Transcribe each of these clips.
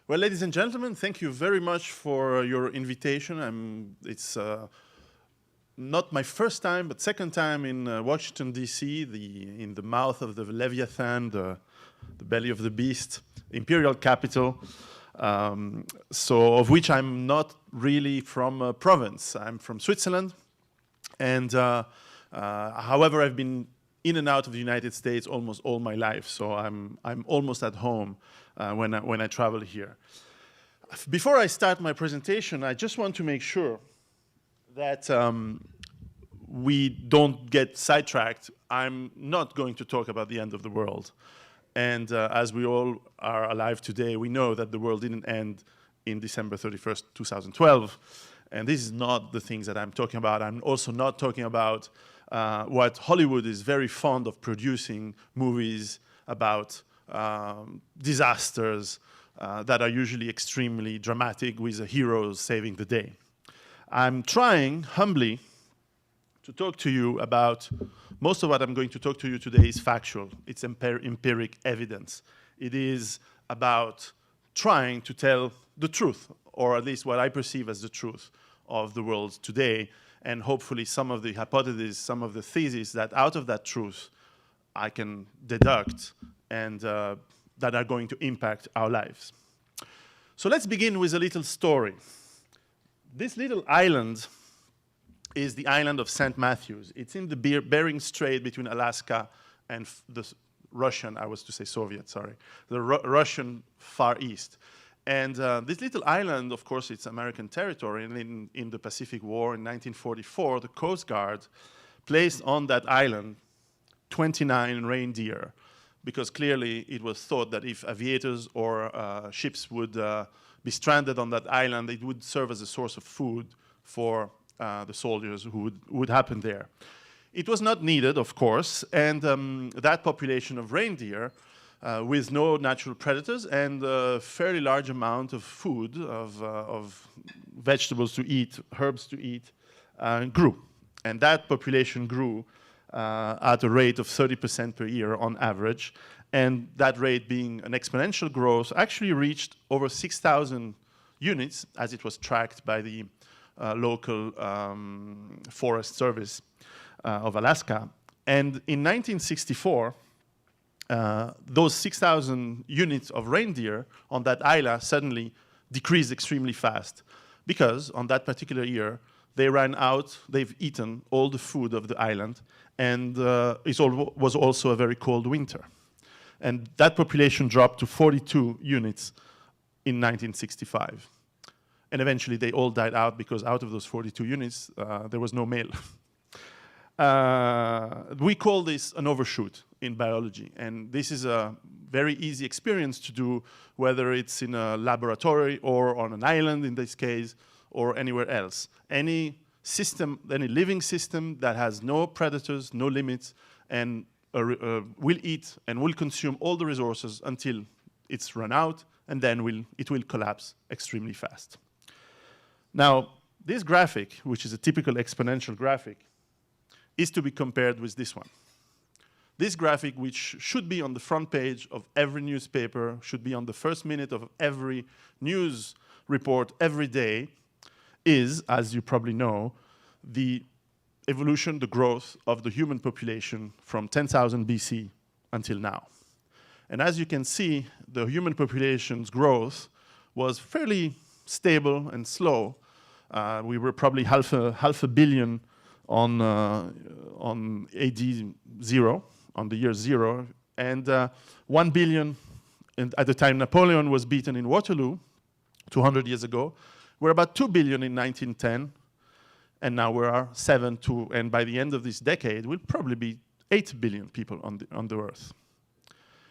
Well, ladies and gentlemen, thank you very much for your invitation. It's not my first time, but second time in Washington, D.C., in the mouth of the Leviathan, the belly of the beast, imperial capital. So of which I'm not really from a province. I'm from Switzerland. And however, I've been in and out of the United States almost all my life. So I'm almost at home when I travel here. Before I start my presentation, I just want to make sure that we don't get sidetracked. I'm not going to talk about the end of the world. And as we all are alive today, we know that the world didn't end in December 31st, 2012. And this is not the things that I'm talking about. I'm also not talking about what Hollywood is very fond of producing, movies about disasters that are usually extremely dramatic with the heroes saving the day. I'm trying humbly to talk to you about, most of what I'm going to talk to you today is factual. It's empiric evidence. It is about trying to tell the truth, or at least what I perceive as the truth of the world today, and hopefully some of the hypotheses, some of the theses that out of that truth I can deduct and that are going to impact our lives. So let's begin with a little story. This little island is the island of St. Matthews. It's in the Bering Strait between Alaska and the Russian, I was to say Soviet, sorry, the Russian Far East. And this little island, of course, it's American territory. And in the Pacific War in 1944, the Coast Guard placed on that island 29 reindeer, because clearly it was thought that if aviators or ships would be stranded on that island, it would serve as a source of food for the soldiers who would happen there. It was not needed, of course, and that population of reindeer, with no natural predators and a fairly large amount of food, of vegetables to eat, herbs to eat, grew. And that population grew at a rate of 30% per year on average. And that rate, being an exponential growth, actually reached over 6,000 units as it was tracked by the local Forest Service of Alaska. And in 1964, those 6,000 units of reindeer on that island suddenly decreased extremely fast, because on that particular year, they ran out, they've eaten all the food of the island, and it was also a very cold winter. And that population dropped to 42 units in 1965. And eventually they all died out, because out of those 42 units, there was no male. We call this an overshoot in biology. And this is a very easy experience to do, whether it's in a laboratory or on an island in this case, or anywhere else. Any system, any living system that has no predators, no limits, and will eat and will consume all the resources until it's run out, and then it will collapse extremely fast. Now, this graphic, which is a typical exponential graphic, is to be compared with this one. This graphic, which should be on the front page of every newspaper, should be on the first minute of every news report every day, is, as you probably know, the evolution, the growth of the human population from 10,000 BC until now. And as you can see, the human population's growth was fairly stable and slow. We were probably half a billion on AD 0, on the year 0, and 1 billion at the time Napoleon was beaten in Waterloo 200 years ago. We're about 2 billion in 1910, and now we are 7 to, and by the end of this decade, we'll probably be 8 billion people on the Earth.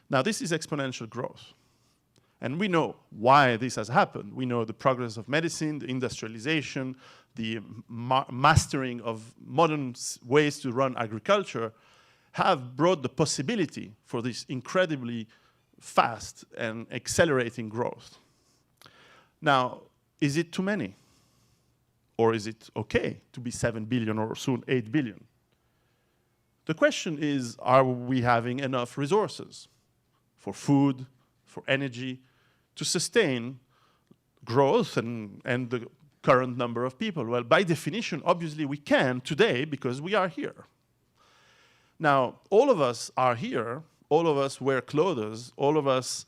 Now, this is exponential growth. And we know why this has happened. We know the progress of medicine, the industrialization, the mastering of modern ways to run agriculture have brought the possibility for this incredibly fast and accelerating growth. Now, is it too many? Or is it okay to be 7 billion or soon 8 billion? The question is, are we having enough resources for food, for energy, to sustain growth and the current number of people? Well, by definition, obviously we can today because we are here. Now, all of us are here, all of us wear clothes, all of us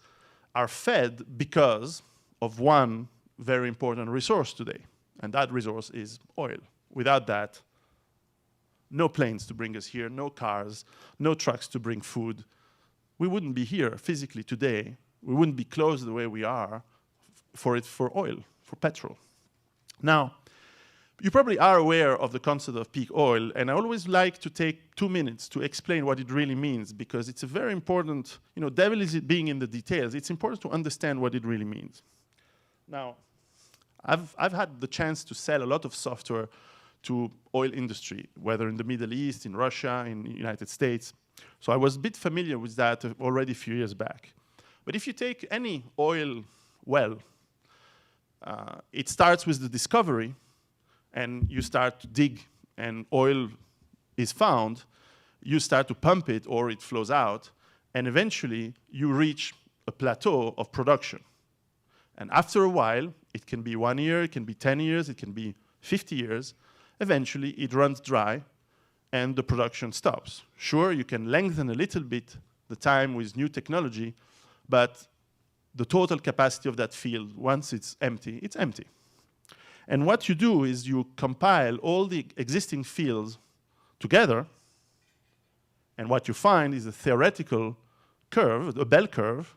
are fed because of one very important resource today, and that resource is oil. Without that, no planes to bring us here, no cars, no trucks to bring food. We wouldn't be here physically today. We wouldn't be close the way we are for oil, for petrol. Now, you probably are aware of the concept of peak oil, and I always like to take 2 minutes to explain what it really means, because it's a very important, devil is being in the details. It's important to understand what it really means. Now, I've had the chance to sell a lot of software to oil industry, whether in the Middle East, in Russia, in the United States. So I was a bit familiar with that already a few years back. But if you take any oil well, it starts with the discovery, and you start to dig, and oil is found. You start to pump it, or it flows out, and eventually you reach a plateau of production. And after a while, it can be 1 year, it can be 10 years, it can be 50 years, eventually it runs dry and the production stops. Sure, you can lengthen a little bit the time with new technology, but the total capacity of that field, once it's empty, it's empty. And what you do is you compile all the existing fields together, and what you find is a theoretical curve, a bell curve,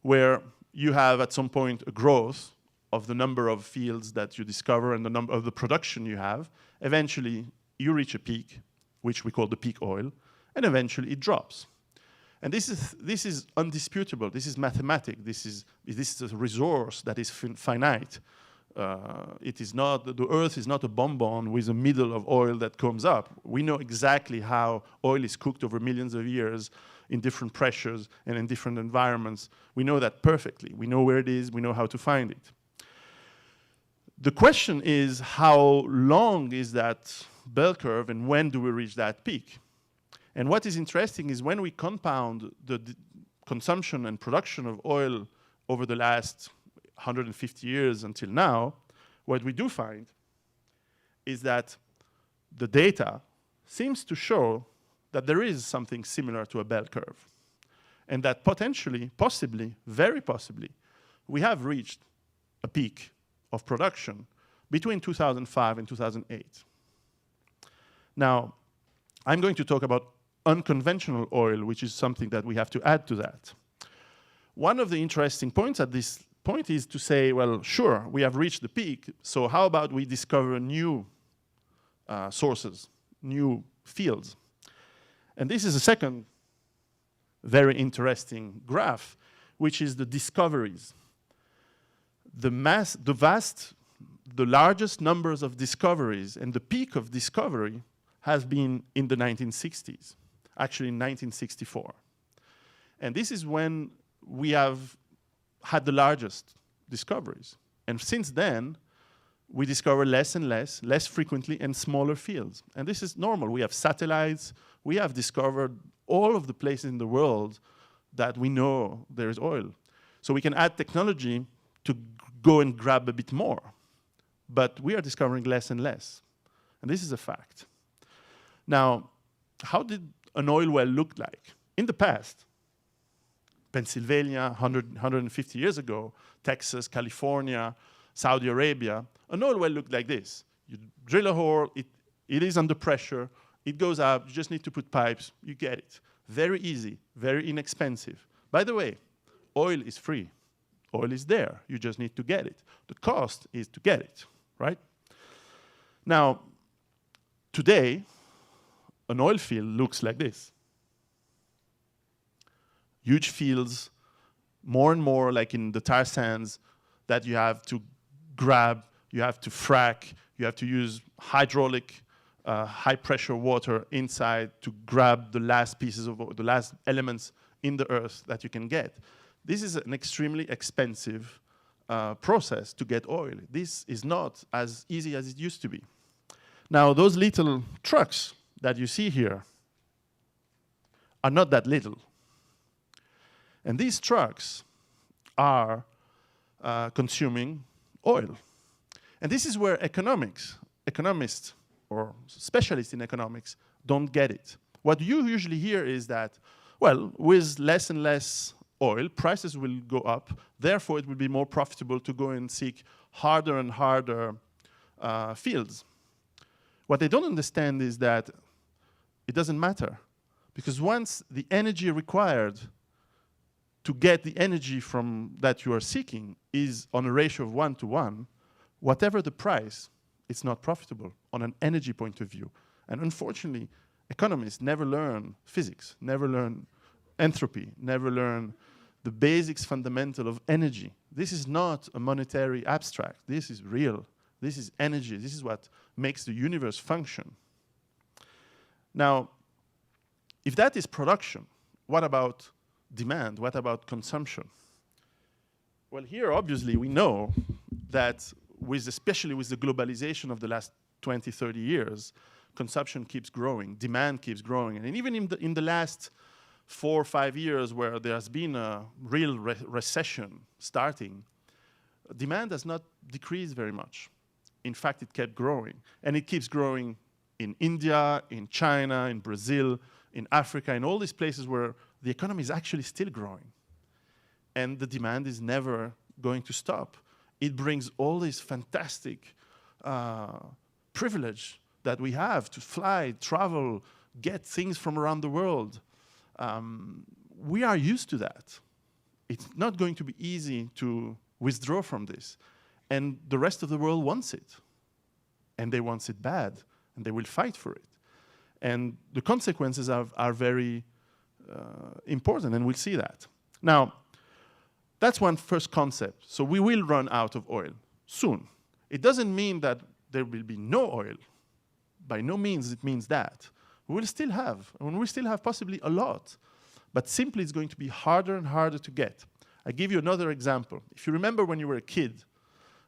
where you have at some point a growth of the number of fields that you discover and the number of the production you have. Eventually, you reach a peak, which we call the peak oil, and eventually it drops. And this is undisputable. This is mathematics. This is a resource that is finite. It is not, the Earth is not a bonbon with a middle of oil that comes up. We know exactly how oil is cooked over millions of years in different pressures and in different environments. We know that perfectly. We know where it is. We know how to find it. The question is, how long is that bell curve, and when do we reach that peak? And what is interesting is when we compound the consumption and production of oil over the last 150 years until now, what we do find is that the data seems to show that there is something similar to a bell curve, and that potentially, possibly, very possibly, we have reached a peak of production between 2005 and 2008. Now, I'm going to talk about unconventional oil, which is something that we have to add to that. One of the interesting points at this point is to say, well, sure, we have reached the peak, so how about we discover new sources, new fields? And this is a second very interesting graph, which is the discoveries. The largest numbers of discoveries and the peak of discovery has been in the 1960s, actually in 1964. And this is when we have had the largest discoveries. And since then, we discover less and less frequently, and smaller fields. And this is normal. We have satellites. We have discovered all of the places in the world that we know there is oil. So we can add technology to go and grab a bit more. But we are discovering less and less. And this is a fact. Now, how did an oil well look like? In the past, Pennsylvania, 150 years ago, Texas, California, Saudi Arabia, an oil well looked like this. You drill a hole, it is under pressure, it goes up, you just need to put pipes, you get it. Very easy, very inexpensive. By the way, oil is free. Oil is there, you just need to get it. The cost is to get it, right? Now, today, an oil field looks like this. Huge fields, more and more like in the tar sands, that you have to grab, you have to frack, you have to use hydraulic, high-pressure water inside to grab the last pieces of the last elements in the earth that you can get. This is an extremely expensive process to get oil. This is not as easy as it used to be. Now, those little trucks that you see here are not that little. And these trucks are consuming oil. And this is where economists or specialists in economics don't get it. What you usually hear is that, well, with less and less oil, prices will go up. Therefore, it will be more profitable to go and seek harder and harder fields. What they don't understand is that it doesn't matter. Because once the energy required to get the energy from that you are seeking is on a ratio of 1 to 1, whatever the price, it's not profitable on an energy point of view. And unfortunately, economists never learn physics, never learn entropy, never learn the basics fundamental of energy. This is not a monetary abstract. This is real. This is energy. This is what makes the universe function. Now, if that is production, what about demand? What about consumption? Well, here, obviously, we know that especially with the globalization of the last 20, 30 years, consumption keeps growing, demand keeps growing. And even in the last 4 or 5 years where there has been a real recession starting, demand has not decreased very much. In fact, it kept growing. And it keeps growing in India, in China, in Brazil, in Africa, in all these places where the economy is actually still growing. And the demand is never going to stop. It brings all this fantastic privilege that we have to fly, travel, get things from around the world. We are used to that. It's not going to be easy to withdraw from this. And the rest of the world wants it. And they want it bad. And they will fight for it. And the consequences are very important, and we'll see that. Now, that's one first concept. So we will run out of oil soon. It doesn't mean that there will be no oil. By no means it means that. We will still have, and we will still have possibly a lot. But simply it's going to be harder and harder to get. I give you another example. If you remember when you were a kid,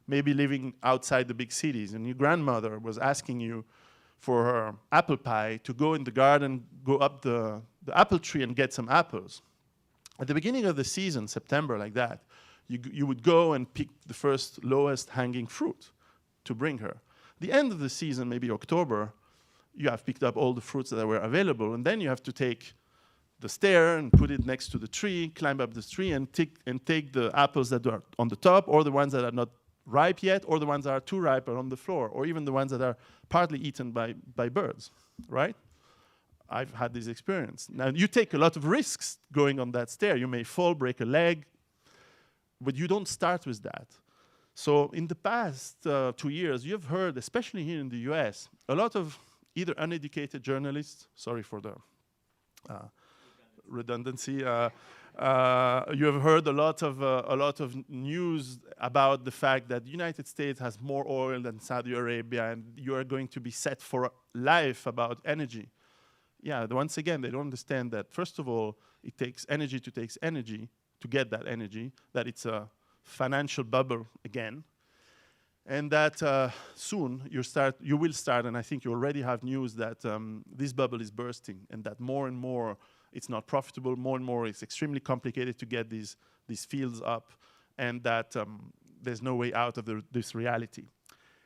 maybe living outside the big cities, and your grandmother was asking you for her apple pie to go in the garden, go up the apple tree and get some apples. At the beginning of the season, September, like that, you would go and pick the first lowest hanging fruit to bring her. The end of the season, maybe October, you have picked up all the fruits that were available, and then you have to take the stair and put it next to the tree, climb up the tree, and take the apples that are on the top, or the ones that are not ripe yet, or the ones that are too ripe are on the floor, or even the ones that are partly eaten by birds, right? I've had this experience. Now, you take a lot of risks going on that stair. You may fall, break a leg, but you don't start with that. So in the past 2 years, you have heard, especially here in the US, a lot of either uneducated journalists, sorry for the redundancy, you have heard a lot of news about the fact that the United States has more oil than Saudi Arabia, and you are going to be set for life about energy. Yeah, once again, they don't understand that, first of all, it takes energy to get that energy, that it's a financial bubble again, and that soon you will start, and I think you already have news that this bubble is bursting, and that more and more it's not profitable, more and more it's extremely complicated to get these fields up, and that there's no way out of this reality.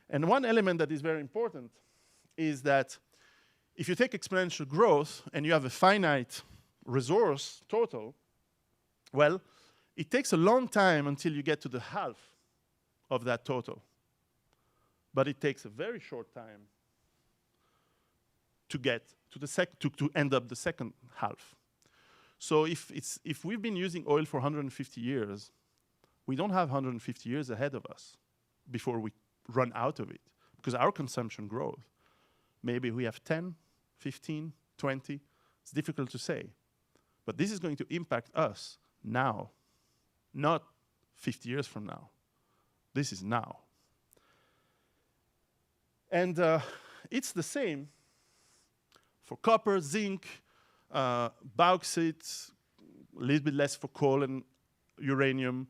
And one element that is very important is that if you take exponential growth and you have a finite resource total, well, it takes a long time until you get to the half of that total. But it takes a very short time to get to to end up the second half. So if we've been using oil for 150 years, we don't have 150 years ahead of us before we run out of it, because our consumption grows. Maybe we have 10, 15, 20. It's difficult to say. But this is going to impact us now, not 50 years from now. This is now. And it's the same for copper, zinc, bauxite, a little bit less for coal and uranium.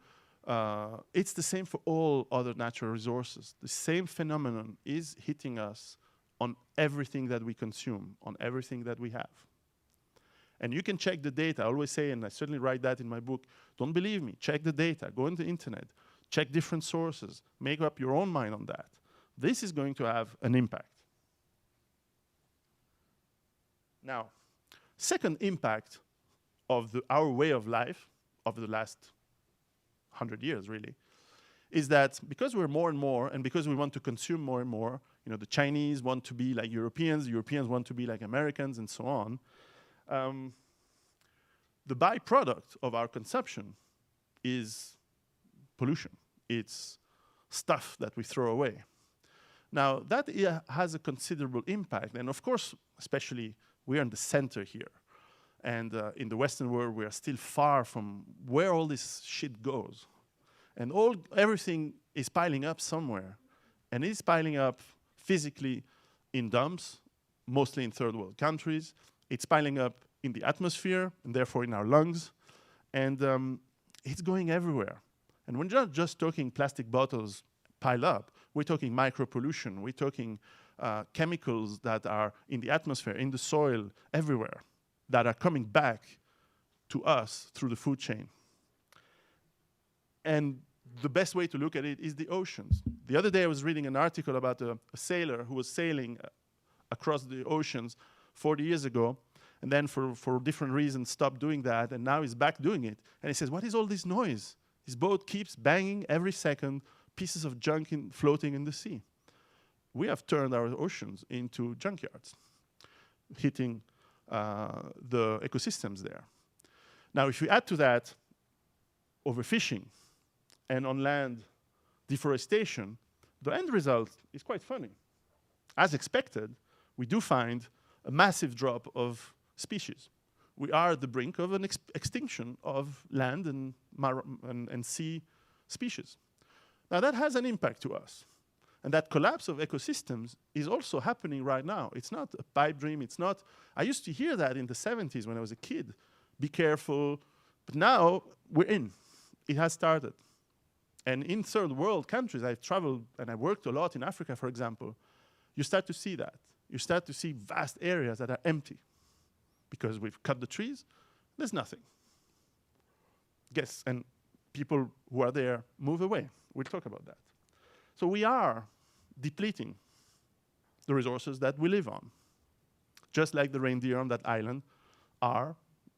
It's the same for all other natural resources. The same phenomenon is hitting us on everything that we consume, on everything that we have. And you can check the data. I always say, and I certainly write that in my book, don't believe me, check the data, go on the internet, check different sources, make up your own mind on that. This is going to have an impact. Now, second impact of our way of life of the last 100 years, really, is that because we're more and more, and because we want to consume more and more, you know, the Chinese want to be like Europeans, Europeans want to be like Americans, and so on, the byproduct of our consumption is pollution. It's stuff that we throw away. Now, that has a considerable impact, and of course, especially, we're in the center here. And in the Western world, we are still far from where all this shit goes. And everything is piling up somewhere. And it's piling up physically in dumps, mostly in third world countries. It's piling up in the atmosphere, and therefore in our lungs. And it's going everywhere. And we're not just talking plastic bottles piled up. We're talking micropollution. We're talking chemicals that are in the atmosphere, in the soil, everywhere, that are coming back to us through the food chain. And the best way to look at it is the oceans. The other day I was reading an article about a sailor who was sailing across the oceans 40 years ago, and then for different reasons stopped doing that, and now he's back doing it. And he says, what is all this noise? His boat keeps banging every second, pieces of junk floating in the sea. We have turned our oceans into junkyards, hitting the ecosystems there. Now, if you add to that overfishing and on land deforestation, the end result is quite funny. As expected, we do find a massive drop of species. We are at the brink of an extinction of land and sea species. Now, that has an impact to us. And that collapse of ecosystems is also happening right now. It's not a pipe dream. It's not. I used to hear that in the 70s when I was a kid. Be careful. But now we're in. It has started. And in third world countries, I've traveled and I worked a lot in Africa, for example. You start to see that. You start to see vast areas that are empty because we've cut the trees. There's nothing. Yes, and people who are there move away. We'll talk about that. So we are depleting the resources that we live on, just like the reindeer on that island are,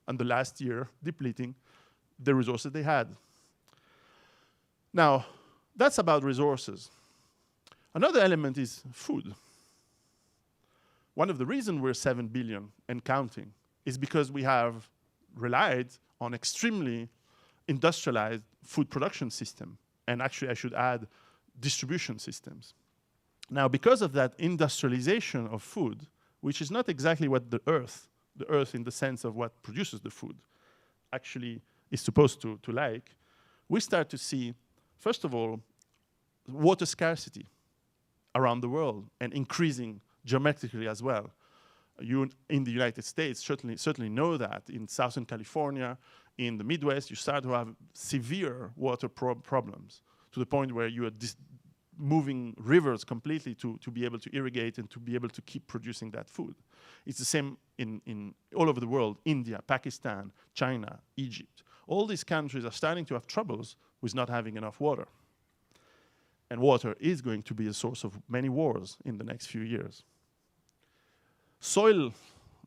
in the last year, depleting the resources they had. Now, that's about resources. Another element is food. One of the reasons we're 7 billion and counting is because we have relied on extremely industrialized food production system. And actually, I should add, distribution systems. Now, because of that industrialization of food, which is not exactly what the earth in the sense of what produces the food, actually is supposed to like, we start to see, first of all, water scarcity around the world and increasing geometrically as well. You in the United States certainly know that. In Southern California, in the Midwest, you start to have severe water problems, to the point where you are moving rivers completely to be able to irrigate and to be able to keep producing that food. It's the same in all over the world: India, Pakistan, China, Egypt. All these countries are starting to have troubles with not having enough water. And water is going to be a source of many wars in the next few years. Soil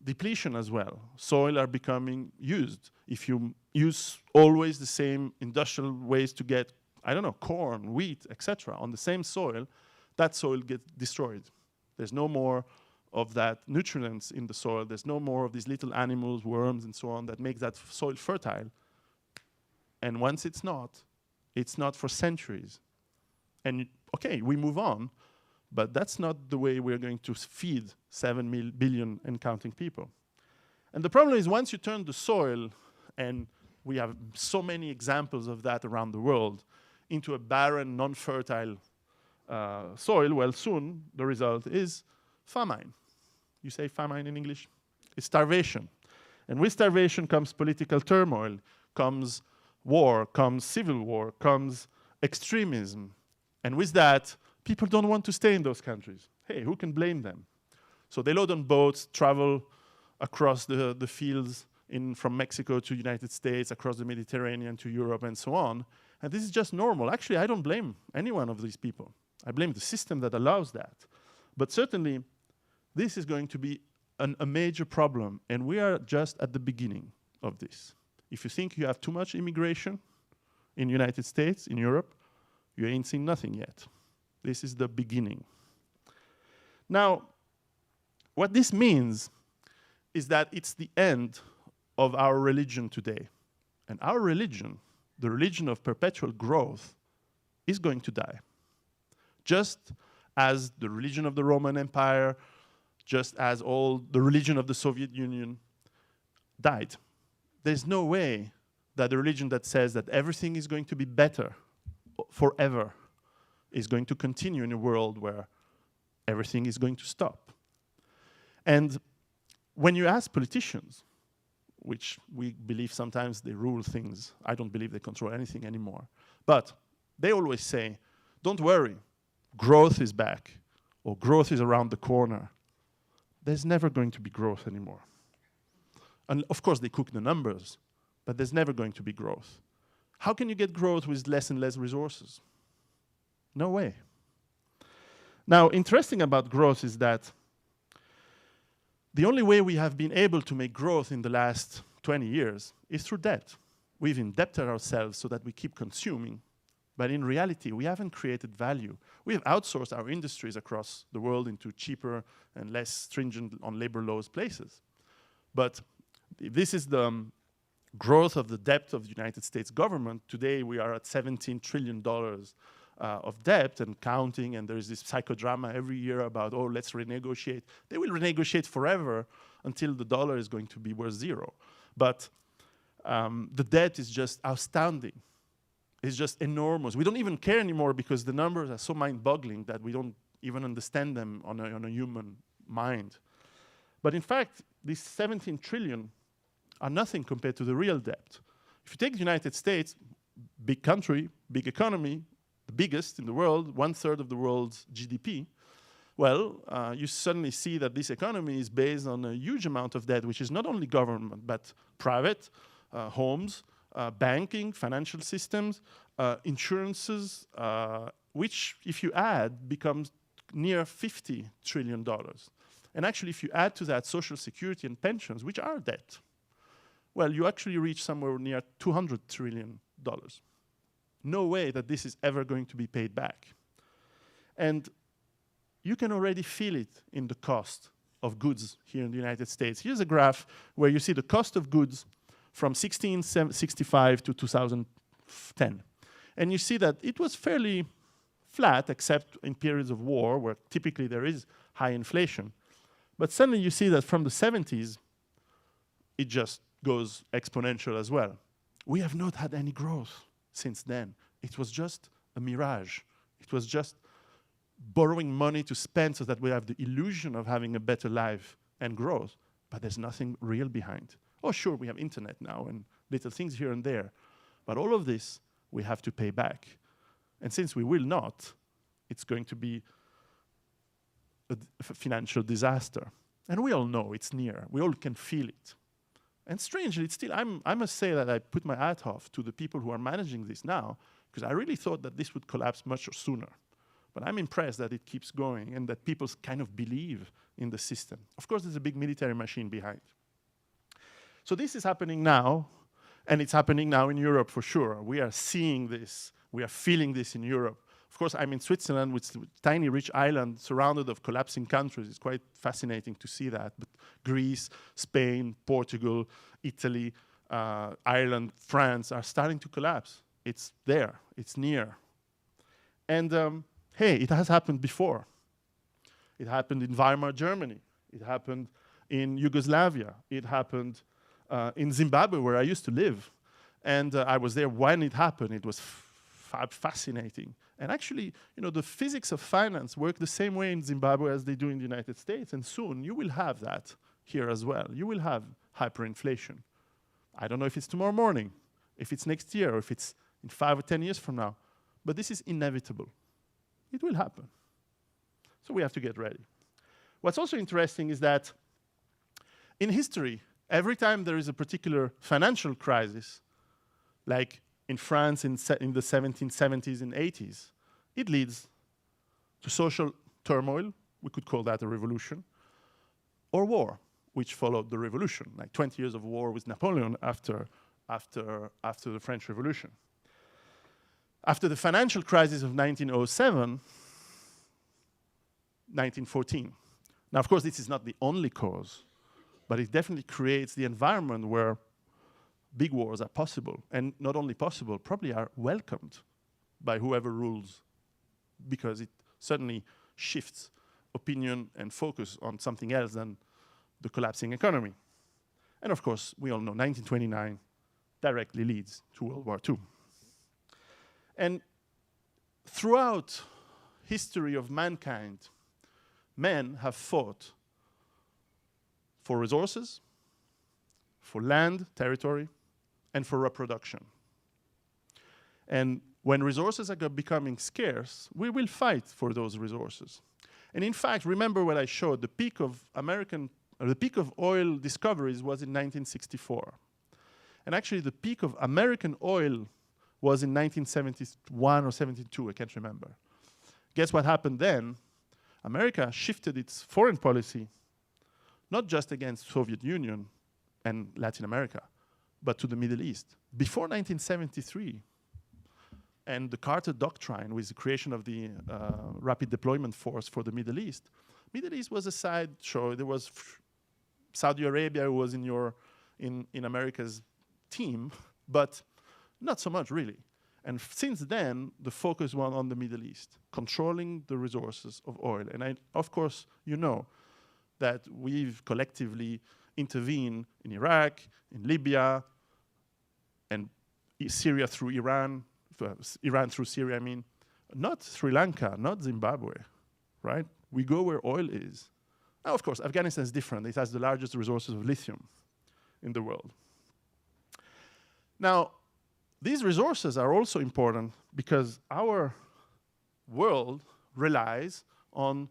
depletion as well. Soil are becoming used. If you use always the same industrial ways to get, I don't know, corn, wheat, etc., on the same soil, that soil gets destroyed. There's no more of that nutrients in the soil. There's no more of these little animals, worms, and so on that make that soil fertile. And once it's not for centuries. And okay, we move on, but that's not the way we're going to feed 7 billion and counting people. And the problem is, once you turn the soil, and we have so many examples of that around the world, into a barren, non-fertile soil, well, soon the result is famine. You say famine in English? It's starvation. And with starvation comes political turmoil, comes war, comes civil war, comes extremism. And with that, people don't want to stay in those countries. Hey, who can blame them? So they load on boats, travel across the fields from Mexico to United States, across the Mediterranean to Europe, and so on. And this is just normal. Actually, I don't blame any one of these people. I blame the system that allows that. But certainly, this is going to be a major problem, and we are just at the beginning of this. If you think you have too much immigration in the United States, in Europe, you ain't seen nothing yet. This is the beginning. Now, what this means is that it's the end of our religion today. And our religion, the religion of perpetual growth, is going to die. Just as the religion of the Roman Empire, just as all the religion of the Soviet Union died. There's no way that the religion that says that everything is going to be better forever is going to continue in a world where everything is going to stop. And when you ask politicians, which we believe sometimes they rule things, I don't believe they control anything anymore, but they always say, don't worry, growth is back, or growth is around the corner. There's never going to be growth anymore. And of course, they cook the numbers, but there's never going to be growth. How can you get growth with less and less resources? No way. Now, interesting about growth is that the only way we have been able to make growth in the last 20 years is through debt. We've indebted ourselves so that we keep consuming, but in reality, we haven't created value. We have outsourced our industries across the world into cheaper and less stringent on labor laws places. But if this is the growth of the debt of the United States government, today we are at $17 trillion of debt and counting, and there's this psychodrama every year about, oh, let's renegotiate. They will renegotiate forever until the dollar is going to be worth zero. But the debt is just astounding. It's just enormous. We don't even care anymore because the numbers are so mind-boggling that we don't even understand them on a human mind. But in fact, these 17 trillion are nothing compared to the real debt. If you take the United States, big country, big economy, the biggest in the world, 1/3 of the world's GDP, well, you suddenly see that this economy is based on a huge amount of debt, which is not only government, but private, homes, banking, financial systems, insurances, which, if you add, becomes near $50 trillion. And actually, if you add to that social security and pensions, which are debt, well, you actually reach somewhere near $200 trillion. No way that this is ever going to be paid back. And you can already feel it in the cost of goods here in the United States. Here's a graph where you see the cost of goods from 1665 to 2010. And you see that it was fairly flat, except in periods of war, where typically there is high inflation. But suddenly you see that from the 70s, it just goes exponential as well. We have not had any growth since then. It was just a mirage. It was just borrowing money to spend so that we have the illusion of having a better life and growth, but there's nothing real behind. Oh, sure, we have internet now and little things here and there, but all of this we have to pay back. And since we will not, it's going to be a financial disaster. And we all know it's near. We all can feel it. And strangely, it's still, I must say that I put my hat off to the people who are managing this now, because I really thought that this would collapse much sooner. But I'm impressed that it keeps going and that people kind of believe in the system. Of course, there's a big military machine behind. So this is happening now, and it's happening now in Europe for sure. We are seeing this. We are feeling this in Europe. Of course, I'm in Switzerland, which is a tiny, rich island surrounded of collapsing countries. It's quite fascinating to see that. But Greece, Spain, Portugal, Italy, Ireland, France are starting to collapse. It's there. It's near. And hey, it has happened before. It happened in Weimar, Germany. It happened in Yugoslavia. It happened in Zimbabwe, where I used to live. And I was there when it happened. It was fascinating. And actually, you know, the physics of finance work the same way in Zimbabwe as they do in the United States. And soon you will have that here as well. You will have hyperinflation. I don't know if it's tomorrow morning, if it's next year, or if it's in 5 or 10 years from now. But this is inevitable. It will happen. So we have to get ready. What's also interesting is that in history, every time there is a particular financial crisis, like in France in the 1770s and 80s, it leads to social turmoil, we could call that a revolution, or war, which followed the revolution, like 20 years of war with Napoleon after the French Revolution. After the financial crisis of 1907, 1914. Now, of course, this is not the only cause, but it definitely creates the environment where big wars are possible, and not only possible, probably are welcomed by whoever rules, because it certainly shifts opinion and focus on something else than the collapsing economy. And of course, we all know 1929 directly leads to World War II. And throughout history of mankind, men have fought for resources, for land, territory, and for reproduction. And when resources are becoming scarce, we will fight for those resources. And in fact, remember what I showed, the peak of oil discoveries was in 1964. And actually the peak of American oil was in 1971 or 72, I can't remember. Guess what happened then? America shifted its foreign policy, not just against Soviet Union and Latin America, but to the Middle East. Before 1973, and the Carter Doctrine with the creation of the Rapid Deployment Force for the Middle East was a sideshow. There was Saudi Arabia was in America's team, but not so much really. And since then, the focus was on the Middle East, controlling the resources of oil. And of course, you know that we've collectively intervened in Iraq, in Libya, and Syria through Iran, Iran through Syria, I mean, not Sri Lanka, not Zimbabwe, right? We go where oil is. Now, of course, Afghanistan is different. It has the largest resources of lithium in the world. Now, these resources are also important because our world relies on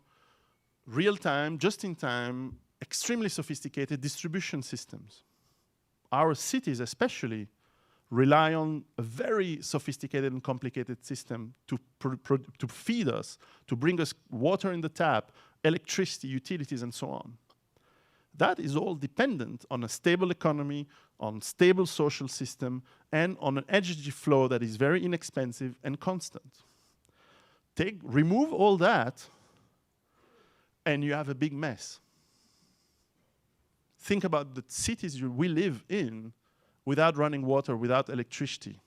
real-time, just-in-time, extremely sophisticated distribution systems. Our cities especially rely on a very sophisticated and complicated system to feed us, to bring us water in the tap, electricity, utilities, and so on. That is all dependent on a stable economy, on stable social system, and on an energy flow that is very inexpensive and constant. Remove all that, and you have a big mess. Think about the cities we live in without running water, without electricity.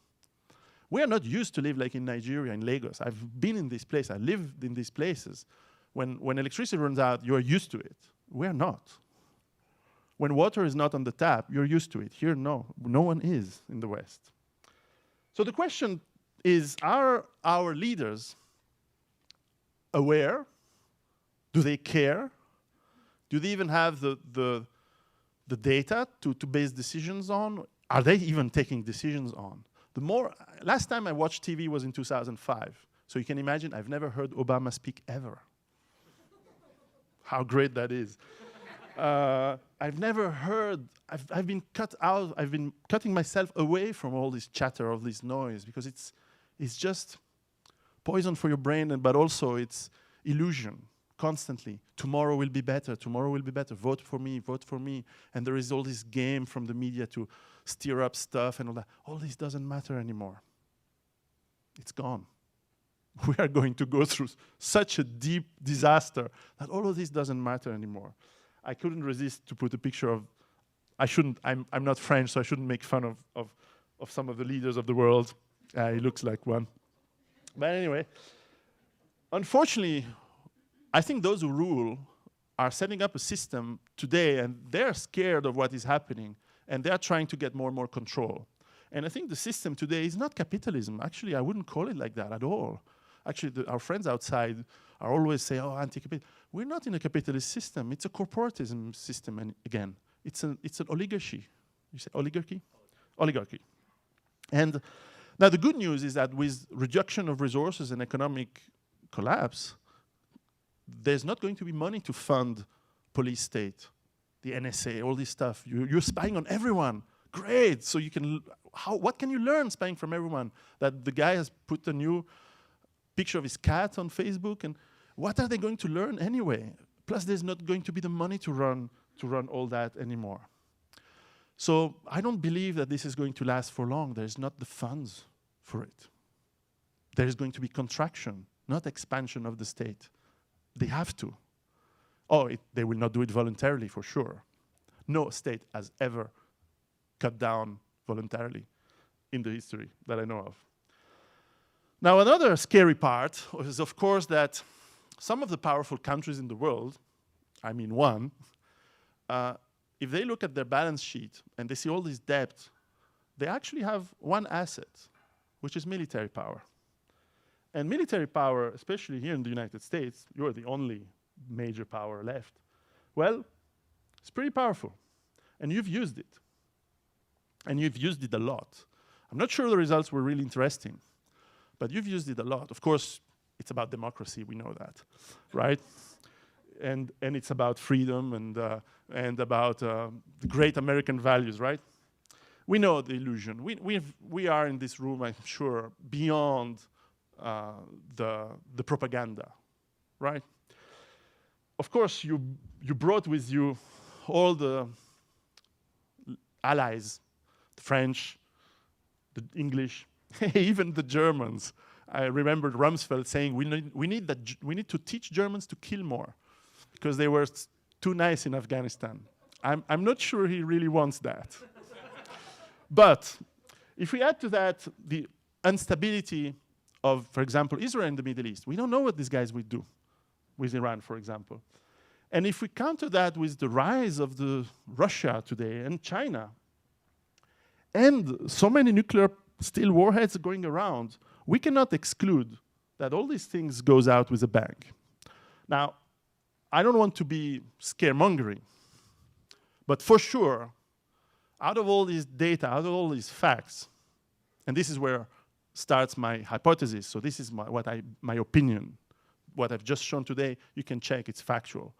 We are not used to live like in Nigeria, in Lagos. I've been in this place, I lived in these places. When electricity runs out, you're used to it. We're not. When water is not on the tap, you're used to it. Here, no one is in the West. So the question is, are our leaders aware? Do they care? Do they even have the data to base decisions on? Are they even taking decisions on? Last time I watched TV was in 2005. So you can imagine, I've never heard Obama speak ever. How great that is. I've never heard, I've been cut out, I've been cutting myself away from all this chatter, all this noise, because it's just poison for your brain, but also it's illusion, constantly. Tomorrow will be better, vote for me. And there is all this game from the media to stir up stuff and all that. All this doesn't matter anymore. It's gone. We are going to go through such a deep disaster that all of this doesn't matter anymore. I couldn't resist to put a picture of, I'm not French, so I shouldn't make fun of some of the leaders of the world. He looks like one. But anyway, unfortunately, I think those who rule are setting up a system today, and they're scared of what is happening, and they're trying to get more and more control. And I think the system today is not capitalism. Actually, I wouldn't call it like that at all. Actually, our friends outside are always saying, oh, anti-capitalist. We're not in a capitalist system. It's a corporatism system, and again, it's an oligarchy. You say oligarchy? Oligarchy. And now the good news is that with reduction of resources and economic collapse, there's not going to be money to fund police state, the NSA, all this stuff. You're spying on everyone. Great. So you can What can you learn spying from everyone? That the guy has put a new picture of his cat on Facebook, and what are they going to learn anyway? Plus, there's not going to be the money to run all that anymore. So I don't believe that this is going to last for long. There's not the funds for it. There's going to be contraction, not expansion of the state. They have to. They will not do it voluntarily, for sure. No state has ever cut down voluntarily in the history that I know of. Now, another scary part is, of course, that some of the powerful countries in the world, I mean one, if they look at their balance sheet and they see all this debt, they actually have one asset, which is military power. And military power, especially here in the United States, you're the only major power left. Well, it's pretty powerful. And you've used it. And you've used it a lot. I'm not sure the results were really interesting, but you've used it a lot. Of course, it's about democracy, we know that, right? And it's about freedom and about the great American values, right? We know the illusion. We are in this room, I'm sure, beyond the propaganda, right? Of course, you brought with you all the allies, the French, the English, even the Germans. I remembered Rumsfeld saying we need to teach Germans to kill more because they were too nice in Afghanistan. I'm not sure he really wants that. But if we add to that the instability of, for example, Israel in the Middle East, we don't know what these guys would do with Iran, for example. And if we counter that with the rise of the Russia today and China, and so many nuclear steel warheads going around, we cannot exclude that all these things goes out with a bang. Now, I don't want to be scaremongering, but for sure, out of all this data, out of all these facts, and this is where starts my hypothesis, so this is my opinion. What I've just shown today, you can check, it's factual.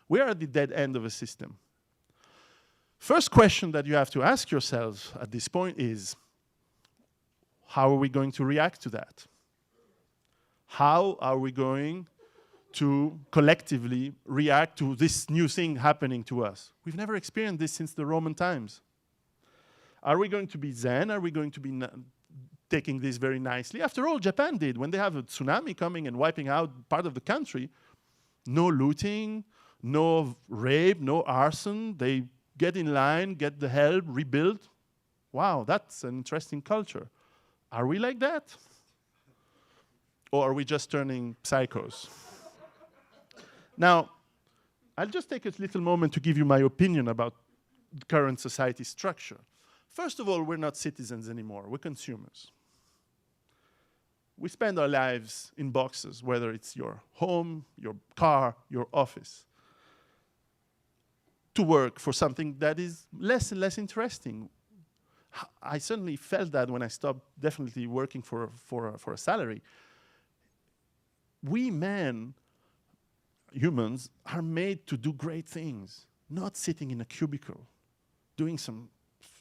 We are at the dead end of a system. First question that you have to ask yourselves at this point is, how are we going to react to that? How are we going to collectively react to this new thing happening to us? We've never experienced this since the Roman times. Are we going to be Zen? Are we going to be taking this very nicely? After all, Japan did. When they have a tsunami coming and wiping out part of the country, no looting, no rape, no arson. They get in line, get the help, rebuild. Wow, that's an interesting culture. Are we like that? Or are we just turning psychos? Now, I'll just take a little moment to give you my opinion about current society structure. First of all, we're not citizens anymore, we're consumers. We spend our lives in boxes, whether it's your home, your car, your office, to work for something that is less and less interesting. I certainly felt that when I stopped definitely working for a salary. We men, humans, are made to do great things, not sitting in a cubicle, doing some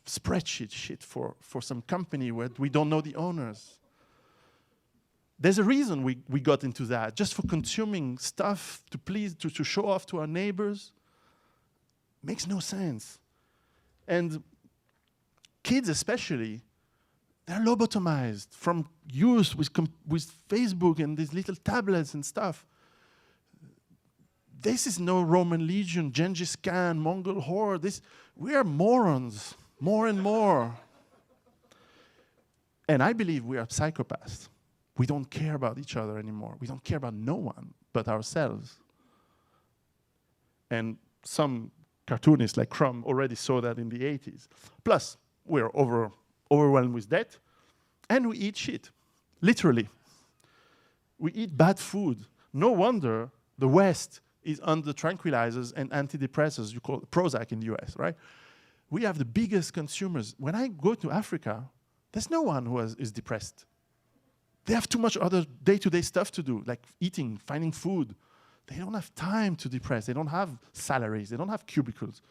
spreadsheet shit for some company where we don't know the owners. There's a reason we got into that, just for consuming stuff to please, to show off to our neighbors. Makes no sense. And kids especially, they're lobotomized from use with Facebook and these little tablets and stuff. This is no Roman legion, Genghis Khan, Mongol horde. We are morons, more and more. And I believe we are psychopaths. We don't care about each other anymore. We don't care about no one but ourselves. And some cartoonists like Crumb already saw that in the 80s. Plus, we're overwhelmed with debt, and we eat shit, literally. We eat bad food. No wonder the West is under tranquilizers and antidepressants, you call it Prozac in the US, right? We have the biggest consumers. When I go to Africa, there's no one who is depressed. They have too much other day-to-day stuff to do, like eating, finding food. They don't have time to depress. They don't have salaries. They don't have cubicles.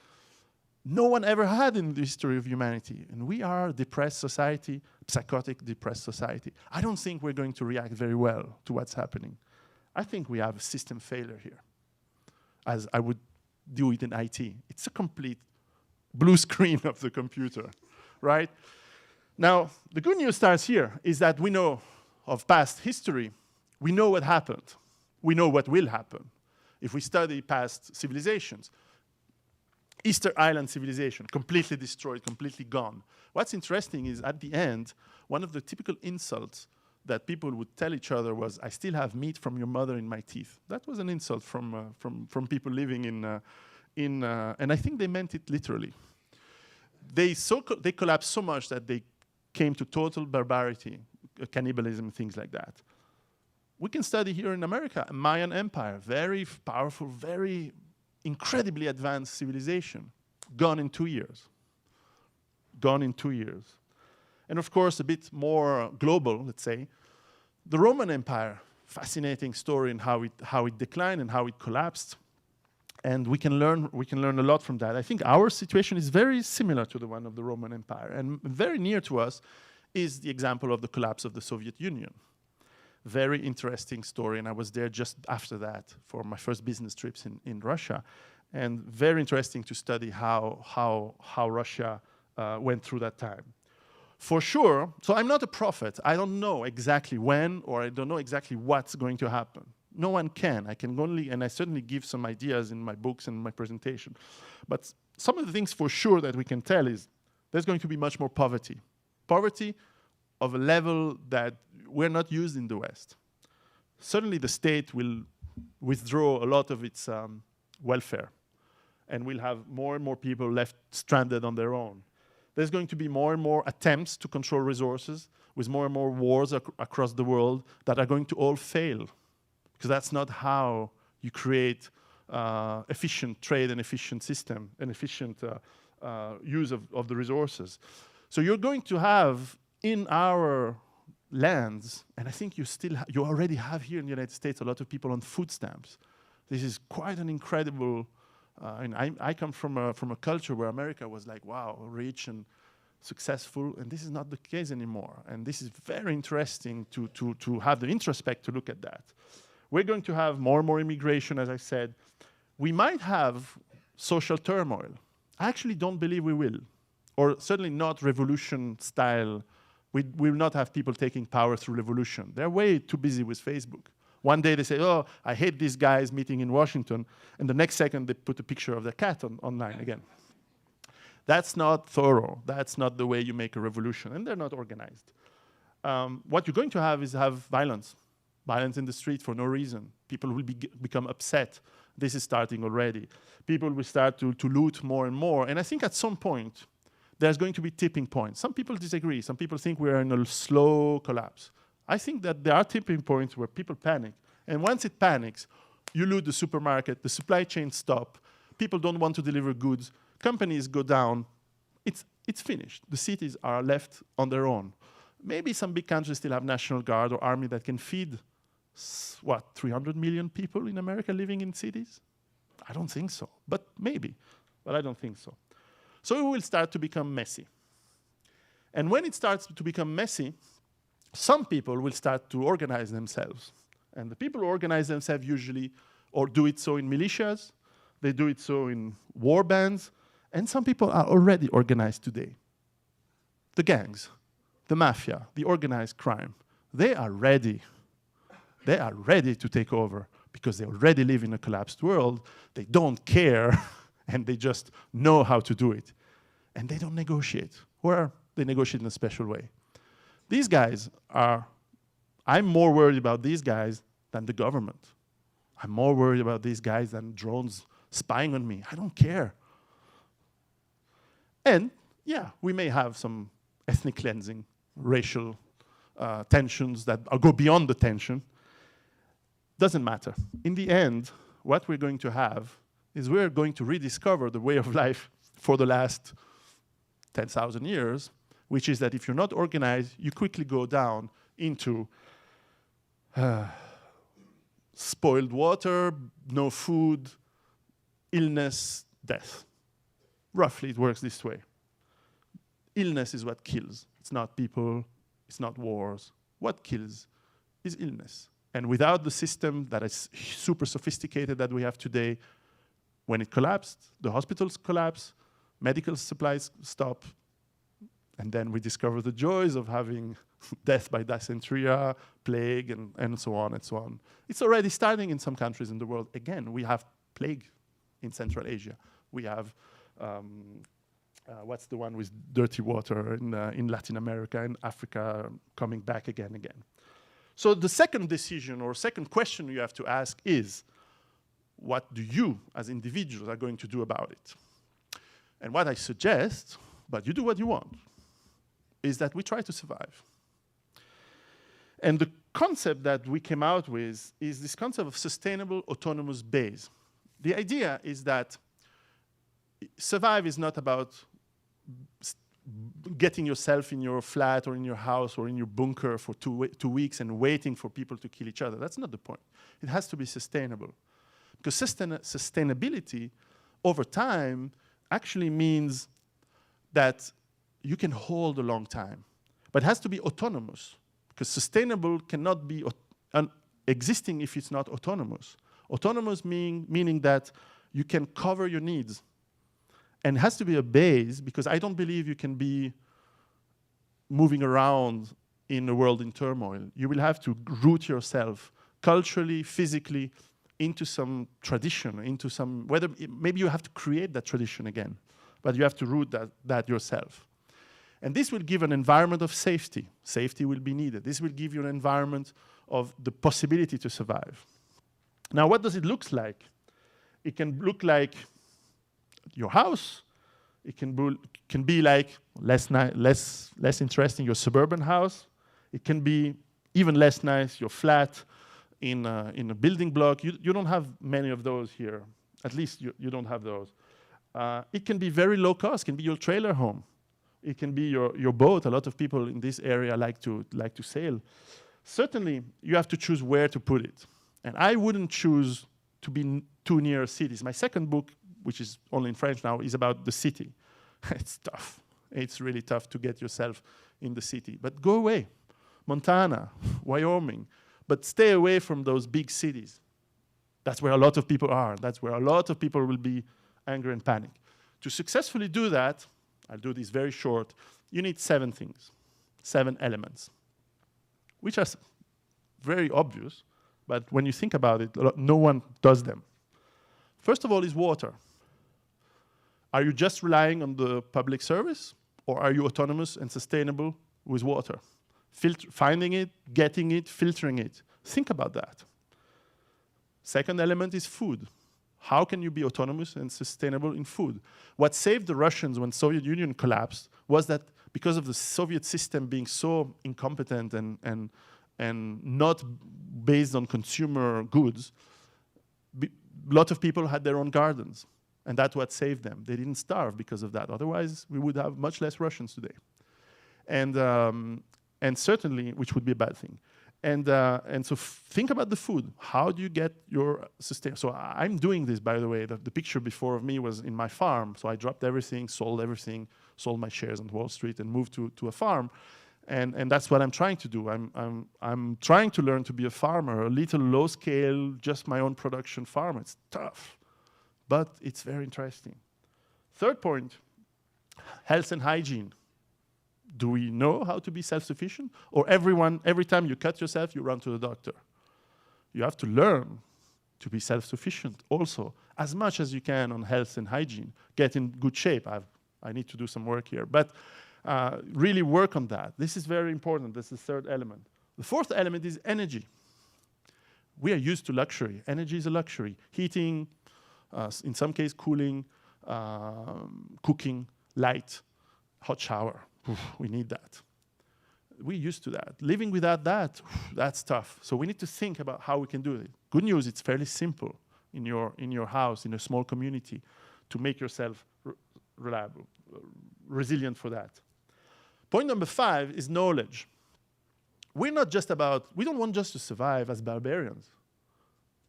no one ever had in the history of humanity. And we are a depressed society, psychotic, depressed society. I don't think we're going to react very well to what's happening. I think we have a system failure here, as I would do it in IT. It's a complete blue screen of the computer, right? Now, the good news starts here, is that we know of past history. We know what happened. We know what will happen if we study past civilizations. Easter Island civilization, completely destroyed, completely gone. What's interesting is, at the end, one of the typical insults that people would tell each other was, "I still have meat from your mother in my teeth." That was an insult from people living and I think they meant it literally. They collapsed so much that they came to total barbarity, cannibalism, things like that. We can study here in America, a Mayan Empire, very powerful, very incredibly advanced civilization, gone in 2 years. Gone in 2 years. And of course, a bit more global, let's say, the Roman Empire, fascinating story in how it declined and how it collapsed. And we can learn a lot from that. I think our situation is very similar to the one of the Roman Empire. And very near to us is the example of the collapse of the Soviet Union. Very interesting story, and I was there just after that for my first business trips in Russia. And very interesting to study how Russia went through that time. For sure, so I'm not a prophet. I don't know exactly when, or I don't know exactly what's going to happen. No one can. I can only, and I certainly give some ideas in my books and my presentation. But some of the things for sure that we can tell is there's going to be much more poverty. Poverty of a level that we're not used in the West. Certainly the state will withdraw a lot of its welfare, and we'll have more and more people left stranded on their own. There's going to be more and more attempts to control resources, with more and more wars across the world that are going to all fail, because that's not how you create efficient trade and efficient system and efficient use of the resources. So you're going to have in our lands, and I think you already have here in the United States a lot of people on food stamps. This is quite an incredible. And I come from a culture where America was like, wow, rich and successful, and this is not the case anymore. And this is very interesting to have the introspect to look at that. We're going to have more and more immigration, as I said. We might have social turmoil. I actually don't believe we will, or certainly not revolution style. We will not have people taking power through revolution. They're way too busy with Facebook. One day they say, oh, I hate these guys meeting in Washington, and the next second they put a picture of their cat online again. That's not thorough. That's not the way you make a revolution, and they're not organized. What you're going to have is violence. Violence in the street for no reason. People will become upset. This is starting already. People will start to loot more and more, and I think at some point there's going to be tipping points. Some people disagree. Some people think we're in a slow collapse. I think that there are tipping points where people panic. And once it panics, you loot the supermarket, the supply chain stop, people don't want to deliver goods, companies go down, it's finished. The cities are left on their own. Maybe some big countries still have National Guard or army that can feed, 300 million people in America living in cities? I don't think so, but maybe, but I don't think so. So it will start to become messy. And when it starts to become messy, some people will start to organize themselves. And the people who organize themselves usually or do it so in militias, they do it so in war bands, and some people are already organized today. The gangs, the mafia, the organized crime, they are ready. They are ready to take over because they already live in a collapsed world. They don't care, and they just know how to do it. And they don't negotiate, or they negotiate in a special way. These guys I'm more worried about these guys than the government. I'm more worried about these guys than drones spying on me. I don't care. And yeah, we may have some ethnic cleansing, racial tensions that go beyond the tension. Doesn't matter. In the end, what we're going to have is we're going to rediscover the way of life for the last 10,000 years, which is that if you're not organized, you quickly go down into spoiled water, no food, illness, death. Roughly, it works this way. Illness is what kills. It's not people, it's not wars. What kills is illness. And without the system that is super sophisticated that we have today, when it collapsed, the hospitals collapse, medical supplies stop, and then we discover the joys of having death by dysentery, plague, and so on and so on. It's already starting in some countries in the world. Again, we have plague in Central Asia. We have, what's the one with dirty water in Latin America and Africa coming back again. So the second decision or second question you have to ask is, what do you as individuals are going to do about it? And what I suggest, but you do what you want, is that we try to survive. And the concept that we came out with is this concept of sustainable autonomous base. The idea is that survive is not about getting yourself in your flat or in your house or in your bunker for 2 weeks and waiting for people to kill each other. That's not the point. It has to be sustainable. Because sustainability over time actually means that you can hold a long time. But it has to be autonomous. Because sustainable cannot be existing if it's not autonomous. Autonomous meaning that you can cover your needs. And it has to be a base, because I don't believe you can be moving around in a world in turmoil. You will have to root yourself culturally, physically, into some tradition, into some, maybe you have to create that tradition again, but you have to root that yourself. And this will give an environment of safety. Safety will be needed. This will give you an environment of the possibility to survive. Now, what does it look like? It can look like your house. It can be like less interesting, your suburban house. It can be even less nice, your flat in a building block. You don't have many of those here. At least you don't have those. It can be very low cost. It can be your trailer home. It can be your boat. A lot of people in this area like to sail. Certainly, you have to choose where to put it. And I wouldn't choose to be too near cities. My second book, which is only in French now, is about the city. It's tough. It's really tough to get yourself in the city. But go away. Montana, Wyoming. But stay away from those big cities. That's where a lot of people are. That's where a lot of people will be angry and panic. To successfully do that, I'll do this very short, you need 7 things, 7 elements, which are very obvious, but when you think about it, no one does them. First of all is water. Are you just relying on the public service, or are you autonomous and sustainable with water? Finding it, getting it, filtering it. Think about that. Second element is food. How can you be autonomous and sustainable in food? What saved the Russians when Soviet Union collapsed was that because of the Soviet system being so incompetent and not based on consumer goods, a lot of people had their own gardens. And that's what saved them. They didn't starve because of that. Otherwise, we would have much less Russians today. And certainly, which would be a bad thing. And so think about the food. How do you get your sustain? So I'm doing this, by the way. The picture before of me was in my farm. So I dropped everything, sold my shares on Wall Street, and moved to a farm. And that's what I'm trying to do. I'm trying to learn to be a farmer, a little low scale, just my own production farmer. It's tough, but it's very interesting. Third point, health and hygiene. Do we know how to be self-sufficient? Or every time you cut yourself, you run to the doctor? You have to learn to be self-sufficient also, as much as you can on health and hygiene. Get in good shape. I need to do some work here. But really work on that. This is very important. This is the third element. The fourth element is energy. We are used to luxury. Energy is a luxury. Heating, in some case cooling, cooking, light, hot shower. We need that. We're used to that. Living without that, that's tough. So we need to think about how we can do it. Good news, it's fairly simple in your house, in a small community, to make yourself reliable, resilient for that. Point number 5 is knowledge. We don't want just to survive as barbarians.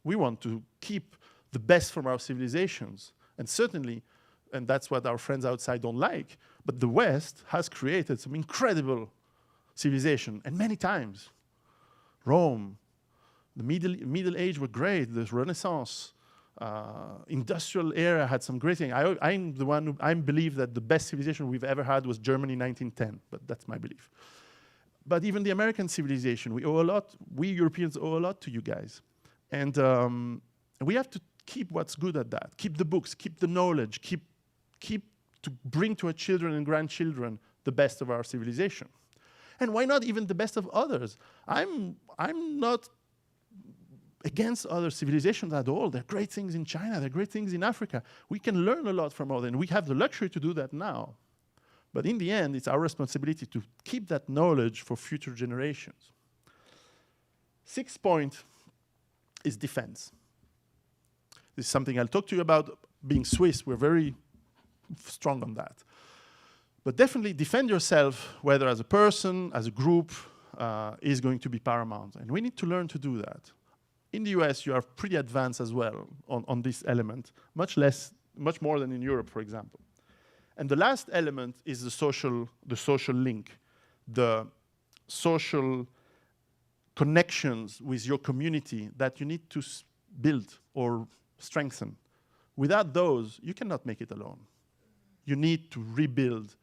We want to keep the best from our civilizations. And certainly, and that's what our friends outside don't like. But the West has created some incredible civilization, and many times. Rome, the Middle Age were great, the Renaissance, industrial era had some great things. I'm the one who believe that the best civilization we've ever had was Germany 1910, but that's my belief. But even the American civilization, we owe a lot, we Europeans owe a lot to you guys. And we have to keep what's good at that, keep the books, keep the knowledge, keep to bring to our children and grandchildren the best of our civilization. And why not even the best of others? I'm not against other civilizations at all. There are great things in China, there are great things in Africa. We can learn a lot from others, and we have the luxury to do that now. But in the end, it's our responsibility to keep that knowledge for future generations. 6th point is defense. This is something I'll talk to you about. Being Swiss, we're very strong on that. But definitely defend yourself, whether as a person, as a group, is going to be paramount. And we need to learn to do that. In the US, you are pretty advanced as well on this element, much more than in Europe, for example. And the last element is the social link, the social connections with your community that you need to build or strengthen. Without those, you cannot make it alone. You need to rebuild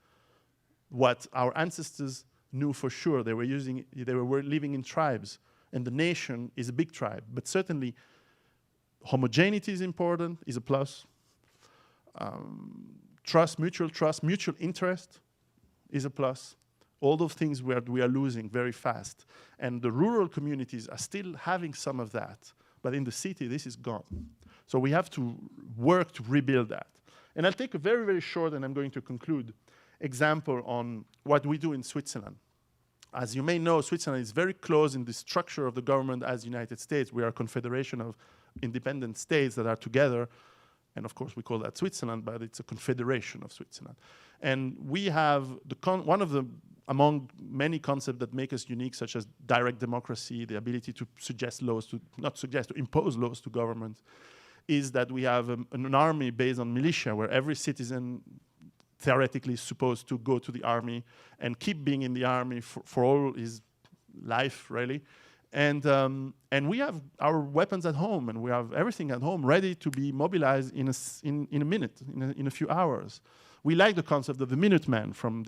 what our ancestors knew for sure. They were living in tribes, and the nation is a big tribe. But certainly, homogeneity is important, is a plus. Trust, mutual interest is a plus. All those things we are losing very fast. And the rural communities are still having some of that. But in the city, this is gone. So we have to work to rebuild that. And I'll take a very, very short, and I'm going to conclude, example on what we do in Switzerland. As you may know, Switzerland is very close in the structure of the government as the United States. We are a confederation of independent states that are together. And of course, we call that Switzerland, but it's a confederation of Switzerland. And we have one of the, among many concepts that make us unique, such as direct democracy, the ability to suggest laws, to impose laws to government, is that we have an army based on militia, where every citizen theoretically is supposed to go to the army and keep being in the army for all his life, really. And we have our weapons at home, and we have everything at home ready to be mobilized in a minute, in a few hours. We like the concept of the Minuteman from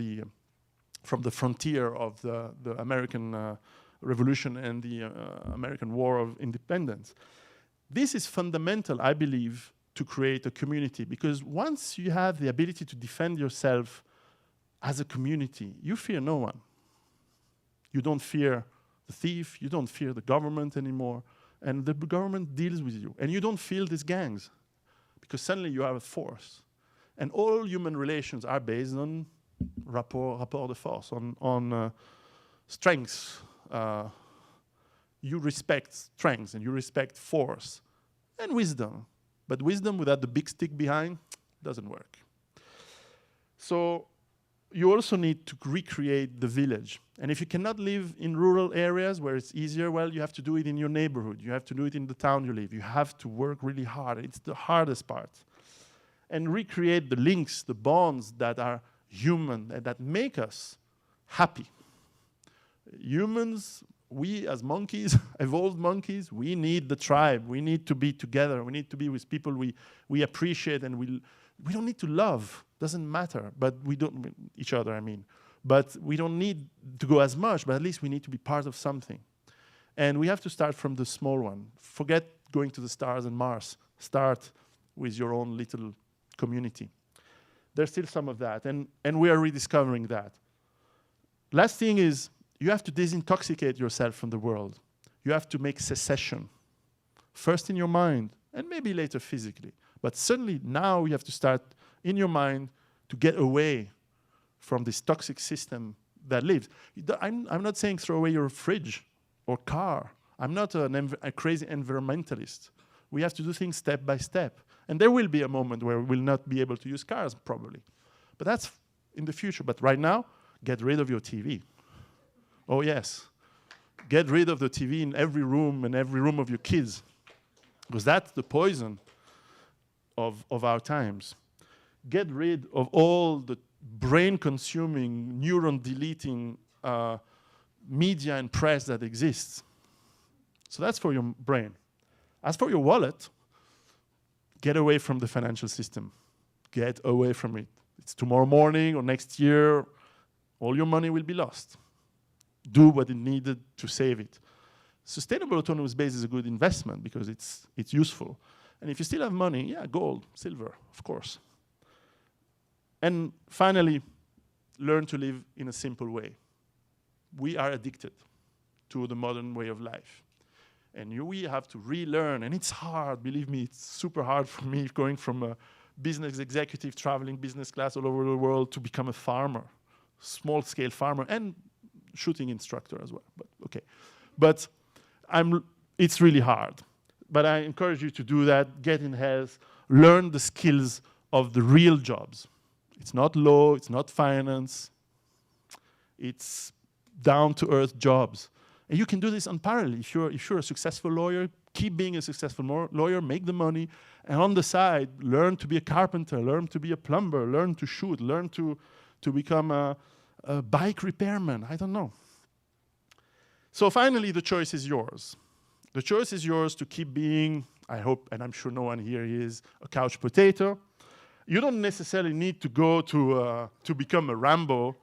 the frontier of the American Revolution and the American War of Independence. This is fundamental, I believe, to create a community, because once you have the ability to defend yourself as a community, you fear no one. You don't fear the thief, you don't fear the government anymore, and the government deals with you. And you don't feel these gangs, because suddenly you have a force. And all human relations are based on rapport de force, on strengths. You respect strengths, and you respect force, and wisdom. But wisdom without the big stick behind doesn't work. So you also need to recreate the village. And if you cannot live in rural areas where it's easier, well, you have to do it in your neighborhood. You have to do it in the town you live. You have to work really hard. It's the hardest part. And recreate the links, the bonds that are human, that make us happy. Humans, we as monkeys, evolved monkeys, we need the tribe. We need to be together. We need to be with people we appreciate, and we don't need to love. Doesn't matter, but we don't, each other, I mean. But we don't need to go as much, but at least we need to be part of something. And we have to start from the small one. Forget going to the stars and Mars. Start with your own little community. There's still some of that, and we are rediscovering that. Last thing is, you have to disintoxicate yourself from the world. You have to make cessation. First in your mind, and maybe later physically. But certainly now you have to start in your mind to get away from this toxic system that lives. I'm not saying throw away your fridge or car. I'm not a crazy environmentalist. We have to do things step by step. And there will be a moment where we'll not be able to use cars, probably. But that's in the future. But right now, get rid of your TV. Oh, yes. Get rid of the TV in every room and every room of your kids. Because that's the poison of our times. get rid of all the brain-consuming, neuron-deleting media and press that exists. So that's for your brain. As for your wallet, get away from the financial system. Get away from it. It's tomorrow morning or next year, all your money will be lost. Do what is needed to save it. Sustainable autonomous base is a good investment because it's useful. And if you still have money, yeah, gold, silver, of course. And finally, learn to live in a simple way. We are addicted to the modern way of life. And we have to relearn, and it's hard, believe me, it's super hard for me going from a business executive traveling business class all over the world to become a farmer, small-scale farmer, and shooting instructor as well, but okay. But it's really hard. But I encourage you to do that, get in health, learn the skills of the real jobs. It's not law, it's not finance, it's down-to-earth jobs. And you can do this unparalleled. If you're a successful lawyer, keep being a successful lawyer, make the money, and on the side, learn to be a carpenter, learn to be a plumber, learn to shoot, learn to become a bike repairman, I don't know. So finally, the choice is yours. The choice is yours to keep being, I hope, and I'm sure no one here is, a couch potato. You don't necessarily need to go to become a Rambo.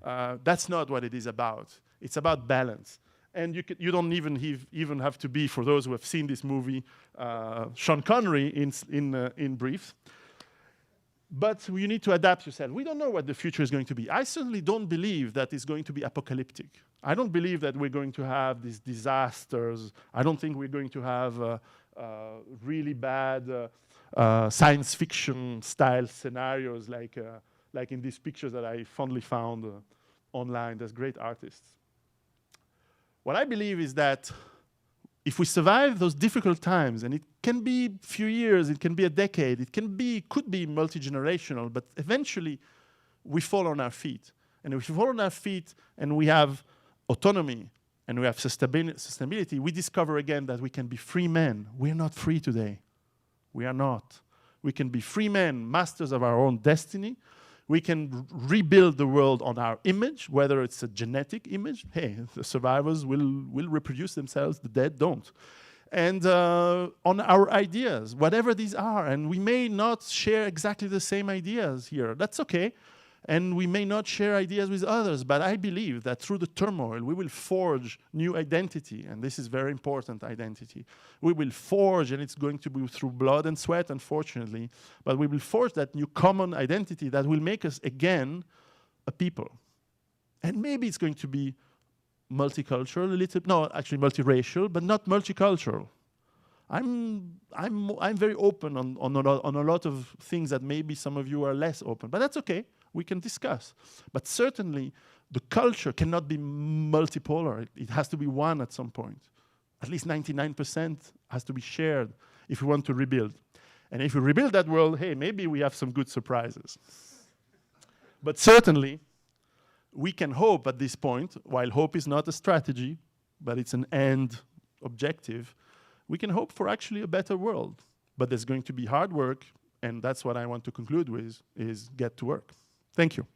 That's not what it is about. It's about balance. And you don't even have to be, for those who have seen this movie, Sean Connery in brief. But you need to adapt yourself. We don't know what the future is going to be. I certainly don't believe that it's going to be apocalyptic. I don't believe that we're going to have these disasters. I don't think we're going to have really bad science fiction style scenarios like in these pictures that I fondly found online. There's great artists. What I believe is that if we survive those difficult times, and it can be a few years, it can be a decade, could be multi-generational, but eventually we fall on our feet. And if we fall on our feet and we have autonomy and we have sustainability, we discover again that we can be free men. We're not free today. We are not. We can be free men, masters of our own destiny. We can rebuild the world on our image, whether it's a genetic image. Hey, the survivors will reproduce themselves, the dead don't. And on our ideas, whatever these are. And we may not share exactly the same ideas here. That's okay. And we may not share ideas with others, but I believe that through the turmoil, we will forge new identity. And this is very important, identity. We will forge, and it's going to be through blood and sweat, unfortunately, but we will forge that new common identity that will make us, again, a people. And maybe it's going to be multicultural, actually multiracial, but not multicultural. I'm very open on a lot of things that maybe some of you are less open, but that's okay. We can discuss. But certainly, the culture cannot be multipolar. It has to be one at some point. At least 99% has to be shared if we want to rebuild. And if we rebuild that world, hey, maybe we have some good surprises. But certainly, we can hope at this point, while hope is not a strategy, but it's an end objective, we can hope for actually a better world. But there's going to be hard work, and that's what I want to conclude with, is get to work. Thank you.